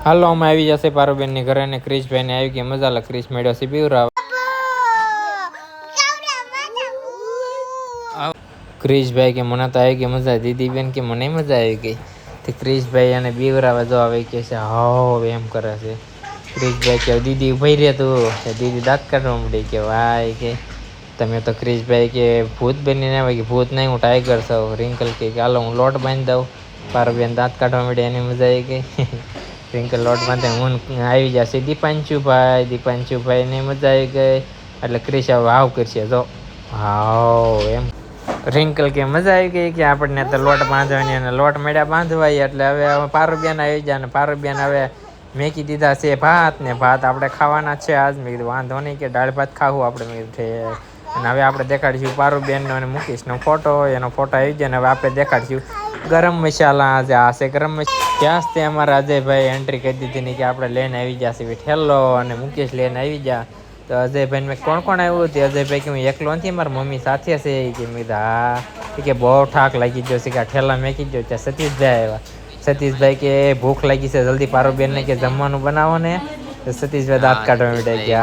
હાલો અમે આવી જશે પારુબેન ની ઘરે ને ક્રિશભાઈ ને આવી ગઈ મજા ક્રિશ મેળ્યો છે પીવરાવ ક્રિશભાઈ કે મને તો આવી ગઈ મજા દીદી બેન કે મને મજા આવી ગઈ તો ક્રિશભાઈ અને બીવરાવા જો આવે કે છે હાવ એમ કરે છે ક્રિશભાઈ કે દીદી ઉભી રહે તું દીદી દાંત કાઢવા માંડી કે ભાઈ કે તમે તો ક્રિશભાઈ કે ભૂત બનીને આવે કે ભૂત નહીં હું ટાઈગર છું રિંકલ કે હાલો હું લોટ બાંધી દઉં પારુબેન દાંત કાઢવા માંડી એની મજા આવી ગઈ રિંકલ લોટ બાંધે હું આવી જશે દીપાંશુભાઈ ને મજા આવી ગઈ એટલે ક્રિશ હવે હાવ કરશે જો હાવ એમ રિંકલ કે મજા આવી ગઈ કે આપણને તો લોટ બાંધવાની અને લોટ મેળ્યા બાંધવાય એટલે હવે પારુબેન આવી જાય ને પારુબેન હવે મેકી દીધા છે ભાત ને ભાત આપણે ખાવાના છે આજ મેં કીધું વાંધો નહીં કે દાળ ભાત ખાવું આપણે મેં કીધું અને હવે આપણે દેખાડીશું પારુબેનનો અને મુકેશનો ફોટો એનો ફોટો આવી જાય ને હવે આપણે દેખાડીશું ગરમ મસાલા આજે આ છે ગરમ મસાલા ત્યાં તે અમારા અજયભાઈ એન્ટ્રી કરી દીધી ને કે આપણે લઈને આવી જશે ઠેલો અને મુકેશ લઈને આવી જા તો અજયભાઈ મેં કોણ કોણ આવ્યું હતું અજયભાઈ કે હું એકલો નથી મારી મમ્મી સાથે છે કે મેં હા કે બહુ ઠાક લાગી ગયો છે કે આ ઠેલા મેકી ગયો ત્યાં સતીશભાઈ આવ્યા સતીશભાઈ કે ભૂખ લાગી છે જલ્દી પારુબેન ને કે જમવાનું બનાવો ને તો સતીશભાઈ દાંત કાઢવા માંડ્યા કે